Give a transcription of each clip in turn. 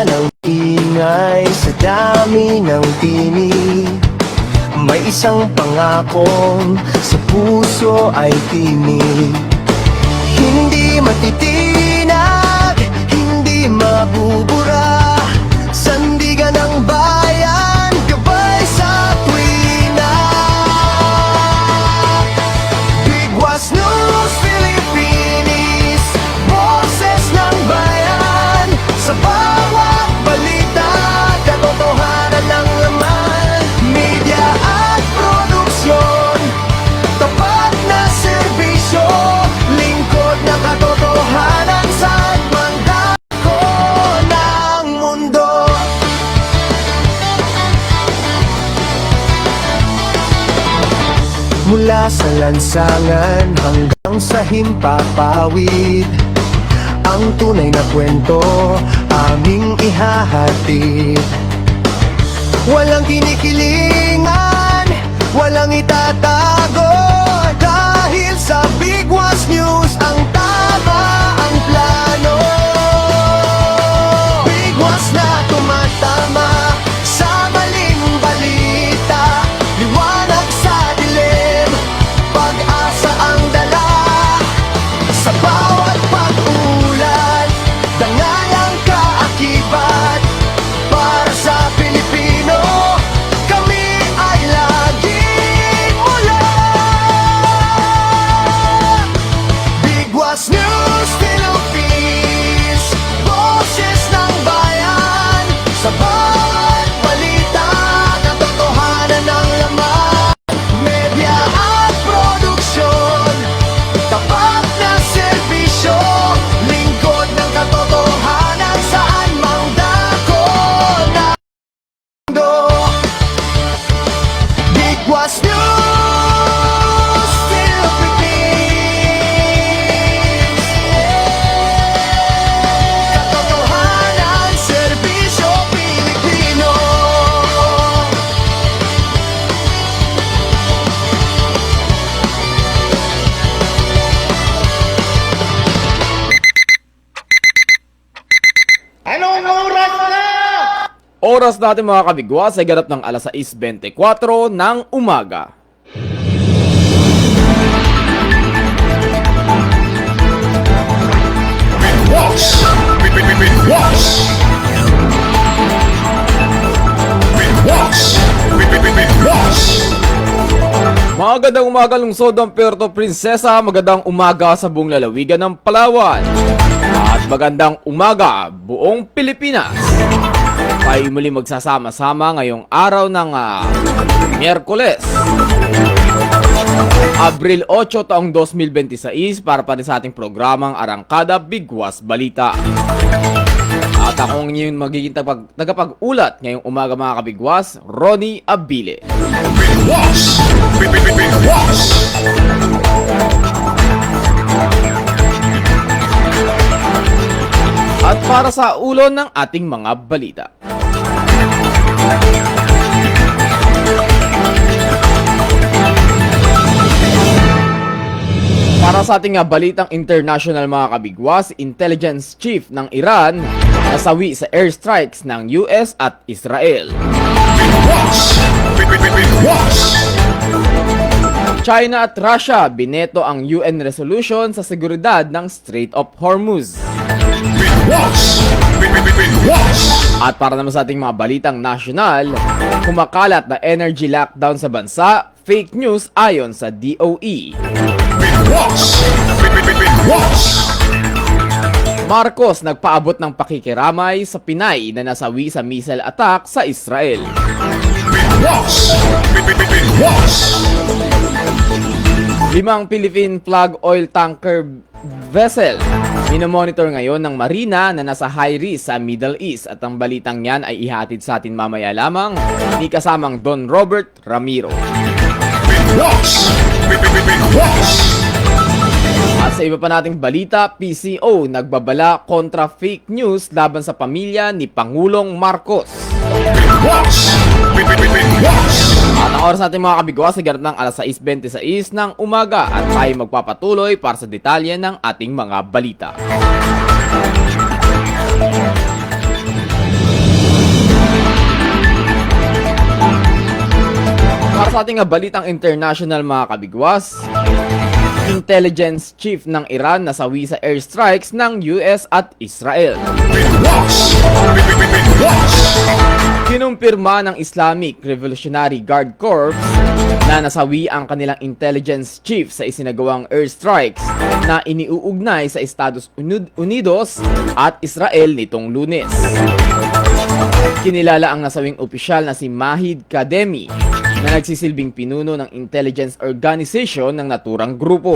ng ingay sa dami ng tinig. May isang pangakong sa puso ay tinig. Hindi matitinag, hindi mabubura. Sandigan ng bayan, gabay sa tuwina. Bigwas News Philippines, boses ng bayan. Sa bawat balita, katotohanan ng laman. Media at produksyon, tapat na serbisyo. Lingkod na katotohanan sa mandako ng mundo. Mula sa lansangan hanggang sa himpapawid, ang tunay na kwento aming ihahatid. Walang kinikilingan, walang itatago. Dahil sa Bigwas News, ang tama ang plano. Bigwas na tumatama sa maling balita. Liwanag sa dilim, pag-asa ang dala. Sa bawat pag-ulat, dangalang kaakibat. Para sa Pilipino, kami ay laging mula. Bigwas News Philippines, boses ng bayan. Sa bawat balita, katotohanan ng laman. Media at produksyon, tapat na serbisyo. Lingkod ng katotohanan, saan mang dako na mundo. Bigwas News Philippines, katotohanan, serbisyo, Pilipino. Anong oras na? Oras natin mga kabigwas ay ganap ng alas 6:24 ng umaga. Bigwas! Bigwas! Bigwas! Bigwas! Magandang umaga lungsod ng Puerto Princesa, magandang umaga sa buong lalawigan ng Palawan. At magandang umaga buong Pilipinas. Tayo muli magsasama-sama ngayong araw ng Miyerkules, Abril 8 taong 2026 para pa rin sa ating programang Arangkada Bigwas Balita. At ako ang inyong magiging tagapag-ulat ngayong umaga mga kabigwas, Ronnie Abile. Bigwas! Bigwas! At para sa ulo ng ating mga balita. Para sa ating balitang international mga kabigwas, Intelligence Chief ng Iran nasawi sa airstrikes ng US at Israel. Bigwas! Bigwas! China at Russia bineto ang UN resolution sa seguridad ng Strait of Hormuz. Bigwas! Bigwas! At para naman sa ating mga balitang nasyonal, kumakalat na energy lockdown sa bansa, fake news ayon sa DOE. Bigwas! Bigwas! Marcos nagpaabot ng pakikiramay sa Pinay na nasawi sa missile attack sa Israel. Bigwas! Bigwas! 5 Philippine flag oil tanker vessel minomonitor ngayon ng Marina na nasa high risk sa Middle East, at ang balitang yan ay ihatid sa atin mamaya lamang ni kasamang Don Robert Ramiro. Bigwas! Bigwas! At sa iba pa nating balita, PCO nagbabala kontra fake news laban sa pamilya ni Pangulong Marcos. Bigwas! Bigwas! At ang oras natin mga kabigwas ay ganap ng alas 6:26 ng umaga, at tayo magpapatuloy para sa detalye ng ating mga balita. Sa ating balitang international mga kabigwas, intelligence chief ng Iran nasawi sa airstrikes ng US at Israel. Big boss. Big boss. Kinumpirma ng Islamic Revolutionary Guard Corps na nasawi ang kanilang intelligence chief sa isinagawang airstrikes na iniuugnay sa Estados Unidos at Israel nitong Lunes. Kinilala ang nasawing opisyal na si Mahid Kademi na nagsisilbing pinuno ng intelligence organization ng naturang grupo.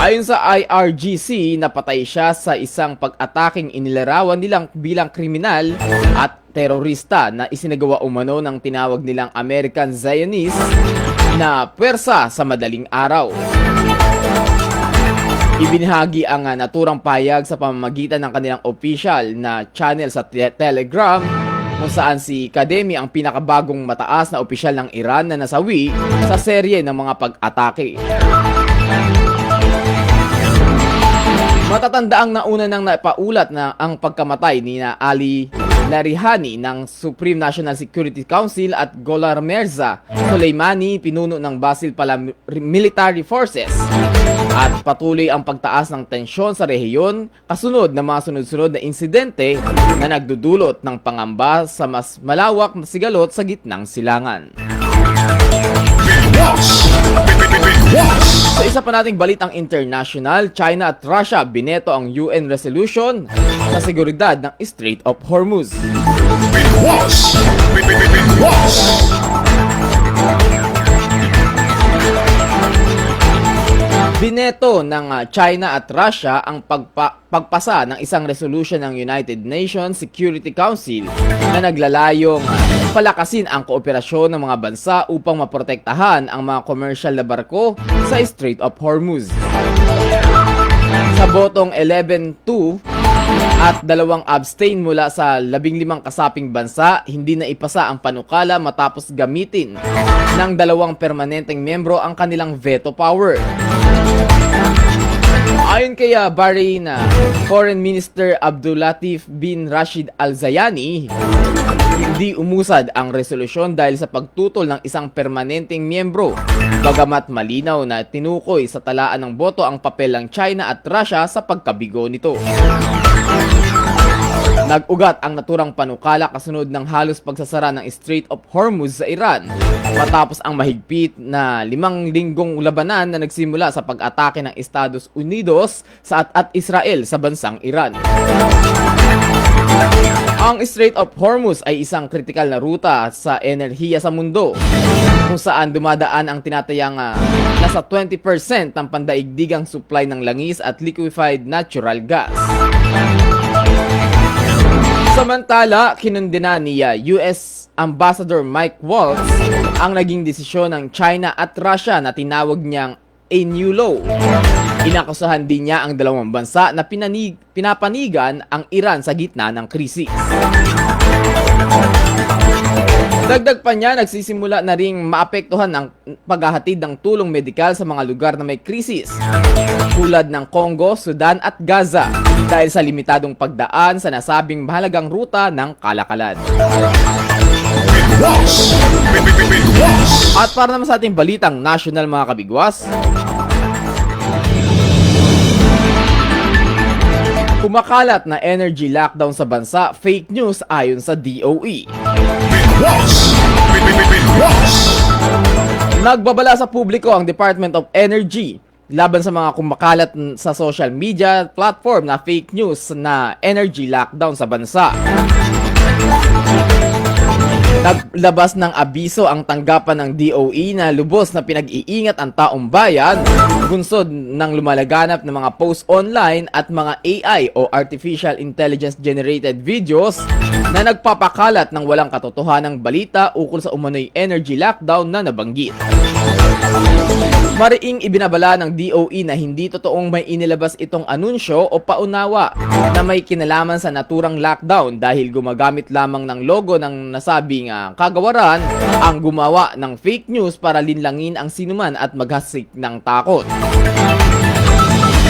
Ayon sa IRGC, napatay siya sa isang pag-ataking inilarawan nilang bilang kriminal at terorista na isinagawa umano ng tinawag nilang American Zionist na pwersa sa madaling araw. Ibinahagi ang naturang payag sa pamamagitan ng kanilang official na channel sa Telegram kung saan si Kademi ang pinakabagong mataas na opisyal ng Iran na nasawi sa serye ng mga pag-atake. Matatanda ang nauna nang napaulat na ang pagkamatay ni Ali Larihani ng Supreme National Security Council at Gholar Mirza Soleimani, pinuno ng Basil Military Forces. At patuloy ang pagtaas ng tensyon sa rehiyon kasunod ng mga sunod-sunod na insidente na nagdudulot ng pangamba sa mas malawak na sigalot sa gitnang silangan. Big boss. Big boss. Sa isa pa nating balitang international, China at Russia bineto ang UN resolution sa seguridad ng Strait of Hormuz. Big boss. Big boss. Bineto ng China at Russia ang pagpasa ng isang resolution ng United Nations Security Council na naglalayong palakasin ang kooperasyon ng mga bansa upang maprotektahan ang mga commercial na barko sa Strait of Hormuz. Sa botong 11-2 at 2 abstain mula sa 15 kasaping bansa, hindi na ipasa ang panukala matapos gamitin ng 2 permanenteng membro ang kanilang veto power. Ayon kay Bahrain Foreign Minister Abdulatif bin Rashid Al Zayani, hindi umusad ang resolusyon dahil sa pagtutol ng isang permanenteng miyembro, bagamat malinaw na tinukoy sa talaan ng boto ang papel ng China at Russia sa pagkabigo nito. Nag-ugat ang naturang panukala kasunod ng halos pagsasara ng Strait of Hormuz sa Iran matapos ang mahigpit na 5 linggong labanan na nagsimula sa pag-atake ng Estados Unidos at Israel sa bansang Iran. Ang Strait of Hormuz ay isang kritikal na ruta sa enerhiya sa mundo kung saan dumadaan ang tinatayang nasa 20% ng pandaigdigang supply ng langis at liquefied natural gas. Samantala, kinundina ni US Ambassador Mike Waltz ang naging desisyon ng China at Russia na tinawag niyang a new law. Inakusahan din niya ang dalawang bansa na pinapanigan ang Iran sa gitna ng krisis. Dagdag pa niya, nagsisimula na ring maapektuhan ang paghahatid ng tulong medikal sa mga lugar na may krisis tulad ng Congo, Sudan at Gaza dahil sa limitadong pagdaan sa nasabing mahalagang ruta ng kalakalan. Big boss. Big boss. At para naman sa ating balitang national mga kabigwas, kumakalat na energy lockdown sa bansa, fake news ayon sa DOE. Big boss. Big boss. Nagbabala sa publiko ang Department of Energy laban sa mga kumakalat sa social media platform na fake news na energy lockdown sa bansa. Naglabas ng abiso ang tanggapan ng DOE na lubos na pinag-iingat ang taong bayan, bunsod ng lumalaganap ng mga post online at mga AI o Artificial Intelligence Generated Videos na nagpapakalat ng walang katotohanang balita ukol sa umano'y energy lockdown na nabanggit. Mariing ibinabala ng DOE na hindi totoong may inilabas itong anunsyo o paunawa na may kinalaman sa naturang lockdown dahil gumagamit lamang ng logo ng nasabing kagawaran ang gumawa ng fake news para linlangin ang sinuman at maghasik ng takot.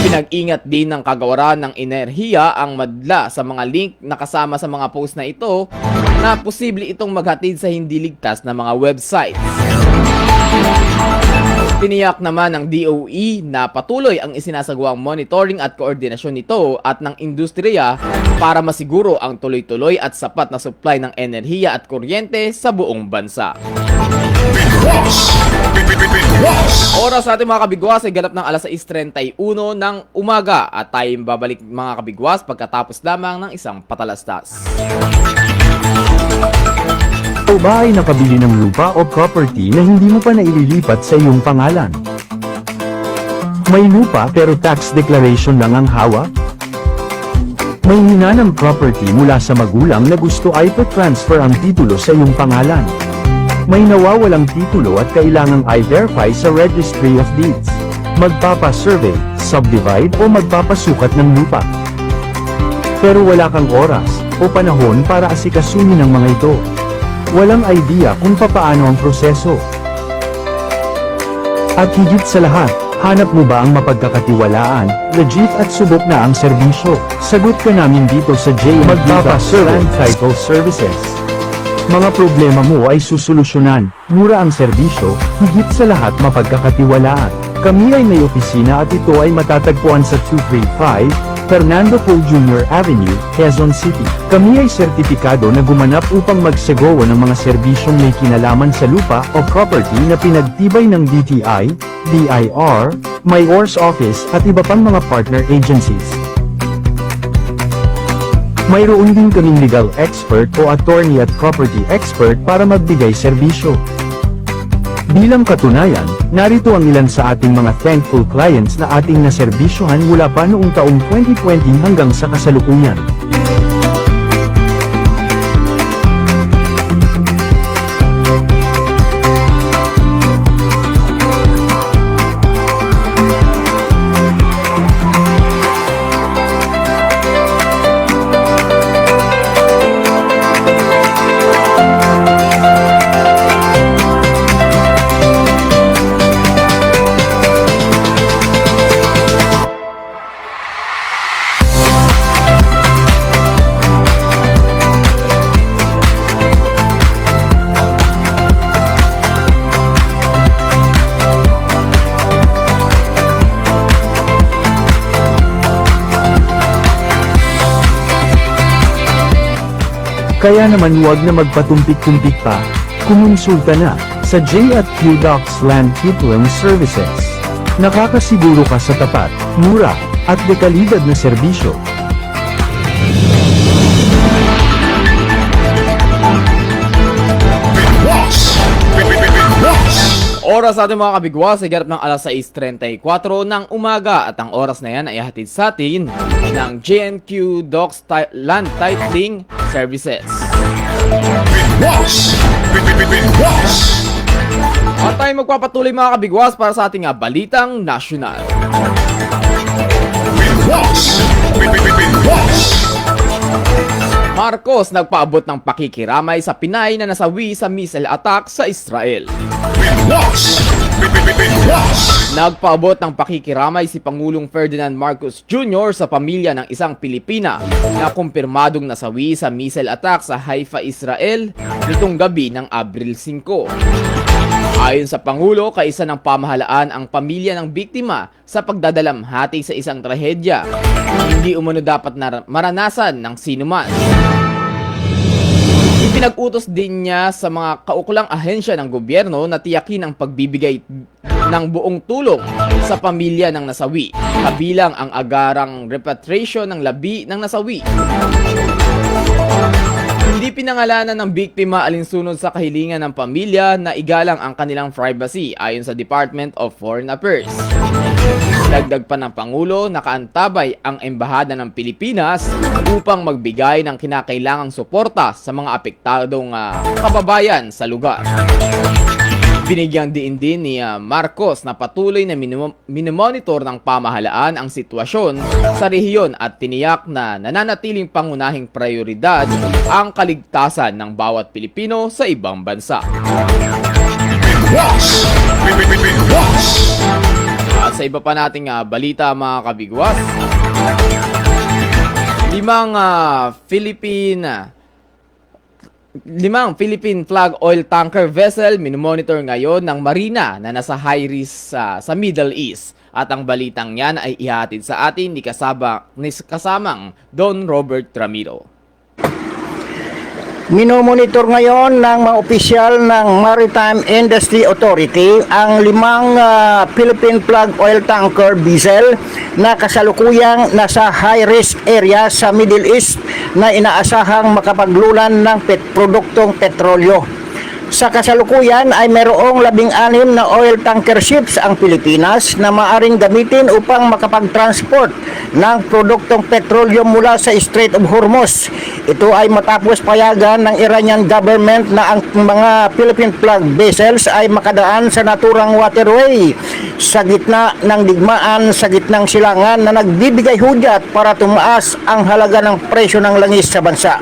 Pinag-ingat din ng kagawaran ng enerhiya ang madla sa mga link na kasama sa mga post na ito na posible itong maghatid sa hindi ligtas na mga websites. Tiniyak naman ng DOE na patuloy ang isinasagawang monitoring at koordinasyon nito at ng industriya para masiguro ang tuloy-tuloy at sapat na supply ng enerhiya at kuryente sa buong bansa. Oras sa ating mga kabigwas ay ganap ng alas 6:31 ng umaga at tayo babalik mga kabigwas pagkatapos lamang ng isang patalastas. O ba ay nakabili ng lupa o property na hindi mo pa naililipat sa iyong pangalan? May lupa pero tax declaration lang ang hawak? May hinanang property mula sa magulang na gusto ay pa-transfer ang titulo sa iyong pangalan. May nawawalang titulo at kailangang i-verify sa Registry of Deeds. Magpapa-survey, subdivide o magpapasukat ng lupa. Pero wala kang oras o panahon para asikasuhin ang mga ito. Walang idea kung papaano ang proseso. At higit sa lahat, hanap mo ba ang mapagkakatiwalaan, legit at subok na ang serbisyo? Sagot ka namin dito sa JMD Land Title Services. Mga problema mo ay susolusyonan, mura ang serbisyo, higit sa lahat mapagkakatiwalaan. Kami ay may opisina at ito ay matatagpuan sa 235 Fernando Poe Jr. Avenue, Quezon City. Kami ay sertipikado na gumanap upang magsegowo ng mga serbisyong may kinalaman sa lupa o property na pinagtibay ng DTI, DIR, Mayor's Office at iba pang mga partner agencies. Mayroon din kaming legal expert o attorney at property expert para magbigay serbisyo. Bilang katunayan, narito ang ilan sa ating mga thankful clients na ating naserbisyohan mula pa noong taong 2020 hanggang sa kasalukuyan. Kaya naman huwag na magpatumpik-tumpik pa, kumonsulta na sa J@Q Docs Land Titling Services. Nakakasiguro ka sa tapat, mura, at dekalidad na serbisyo. Oras sa ating mga kabigwas ay ganap ng alas 6:34 ng umaga at ang oras na yan ay hatid sa atin ng JNQ Docs Land Titling Services. At tayo magpapatuloy mga kabigwas para sa ating balitang nasyonal. Marcos nagpaabot ng pakikiramay sa Pinay na nasawi sa missile attack sa Israel. Nagpaabot ng pakikiramay si Pangulong Ferdinand Marcos Jr. sa pamilya ng isang Pilipina na kumpirmadong nasawi sa missile attack sa Haifa, Israel nitong gabi ng Abril 5. Ayon sa Pangulo, kaisa ng pamahalaan ang pamilya ng biktima sa pagdadalamhati sa isang trahedya. Hindi umano dapat maranasan ng sinuman. Ipinag-utos din niya sa mga kaukulang ahensya ng gobyerno na tiyakin ang pagbibigay ng buong tulong sa pamilya ng nasawi, kabilang ang agarang repatriation ng labi ng nasawi. Hindi pinangalanan ng biktima alinsunod sa kahilingan ng pamilya na igalang ang kanilang privacy ayon sa Department of Foreign Affairs. Dagdag pa ng Pangulo, nakaantabay ang Embahada ng Pilipinas upang magbigay ng kinakailangang suporta sa mga apektadong kababayan sa lugar. Binigyang diin din ni Marcos na patuloy na minomonitor ng pamahalaan ang sitwasyon sa rehiyon at tiniyak na nananatiling pangunahing prioridad ang kaligtasan ng bawat Pilipino sa ibang bansa. At Sa iba pa nating balita mga kabigwas, limang Philippine flag oil tanker vessel minomonitor ngayon ng Marina na nasa high risk sa Middle East. At ang balitang yan ay ihatid sa atin ni kasamang Don Robert Ramiro. Minomonitor ngayon ng mga opisyal ng Maritime Industry Authority ang limang Philippine flag oil tanker vessel na kasalukuyang nasa high-risk area sa Middle East na inaasahang makapaglulan ng produktong petrolyo. Sa kasalukuyan ay mayroong 16 na oil tanker ships ang Pilipinas na maaring gamitin upang makapag-transport ng produktong petrolyo mula sa Strait of Hormuz. Ito ay matapos payagan ng Iranian government na ang mga Philippine flag vessels ay makadaan sa naturang waterway sa gitna ng digmaan sa gitnang silangan na nagbibigay hudyat para tumaas ang halaga ng presyo ng langis sa bansa.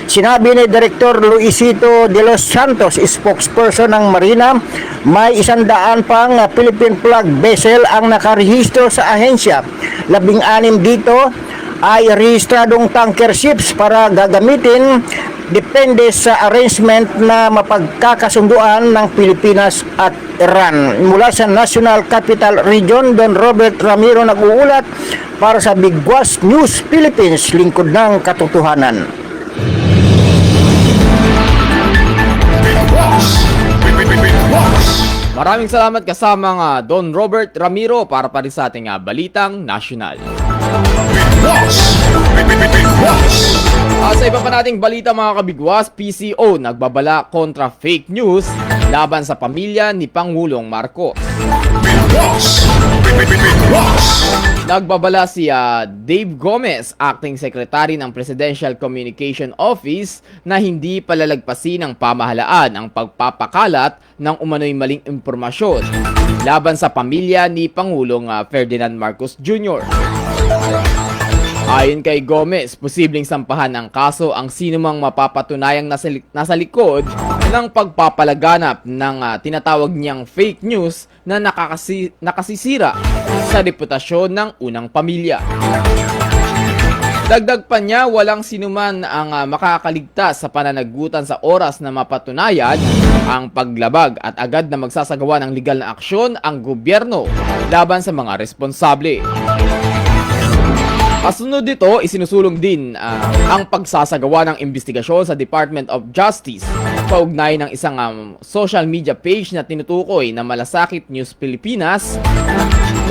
Sinabi ni Director Luisito de los Santos, spokesperson ng Marina, may 100 pang Philippine flag vessel ang nakarehistro sa ahensya. 16 dito ay rehistradong tanker ships para gagamitin depende sa arrangement na mapagkakasunduan ng Pilipinas at Iran. Mula sa National Capital Region, Don Robert Ramiro nag-uulat para sa Bigwas News Philippines, lingkod ng katotohanan. Maraming salamat kasamang Don Robert Ramiro para pa rin sa ating balitang nasyonal. Sa iba pa nating balita mga kabigwas, PCO nagbabala kontra fake news laban sa pamilya ni Pangulong Marcos. Nagbabala si Dave Gomez, Acting Secretary ng Presidential Communication Office, na hindi palalagpasin ng pamahalaan ang pagpapakalat ng umano'y maling impormasyon laban sa pamilya ni Pangulong Ferdinand Marcos Jr. Ayon kay Gomez, posibleng sampahan ng kaso ang sinumang mapapatunayang nasa likod ng pagpapalaganap ng tinatawag niyang fake news na nakasisira sa reputasyon ng unang pamilya. Dagdag pa niya, walang sinuman ang makakaligtas sa pananagutan sa oras na mapatunayan ang paglabag at agad na magsasagawa ng legal na aksyon ang gobyerno laban sa mga responsable. Kasunod dito, isinusulong din ang pagsasagawa ng investigasyon sa Department of Justice kaugnay ng isang social media page na tinutukoy na Malasakit News Pilipinas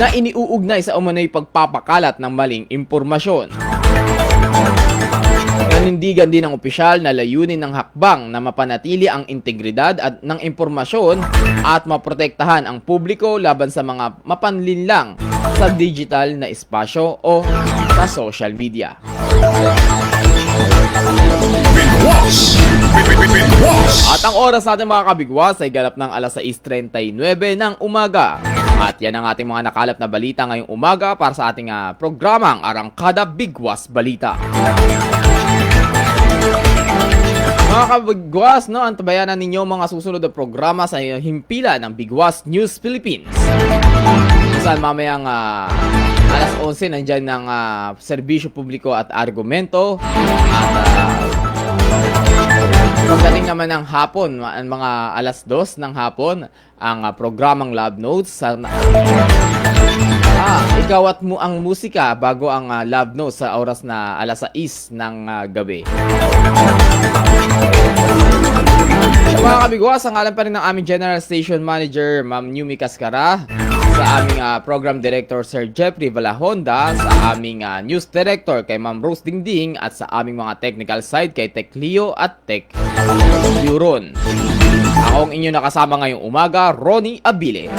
na iniuugnay sa umano'y pagpapakalat ng maling impormasyon. Nanindigan din ng opisyal na layunin ng hakbang na mapanatili ang integridad at ng impormasyon at maprotektahan ang publiko laban sa mga mapanlinlang sa digital na espasyo o sa social media. At ang oras natin mga kabigwas ay ganap ng alas 6:39 ng umaga. At yan ang ating mga nakalap na balita ngayong umaga para sa ating programang Arangkada Bigwas Balita. Mga kabigwas, antabayanan ninyo mga susunod na programa sa himpila ng Bigwas News Philippines. Saan mamayang alas 11 nandyan ng serbisyo publiko at argumento. At pagdating naman ng hapon, mga alas 2 ng hapon, ang programang Love Notes. Ikaw at ang musika bago ang Love Notes sa oras na alas 6 ng gabi. Sa mga kabigwas, ang alam pa rin ng aming General Station Manager, Ma'am Yumi Cascara, sa aming Program Director, Sir Jeffrey Valahonda, sa aming News Director, kay Ma'am Rose Dingding, at sa aming mga technical side, kay Tech Leo at Tech Euron. Ako ang inyo nakasama ngayong umaga, Ronnie Abile.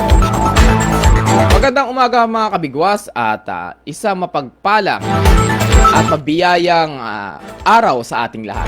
Magandang umaga mga kabigwas at isang mapagpalang at mabiyayang araw sa ating lahat.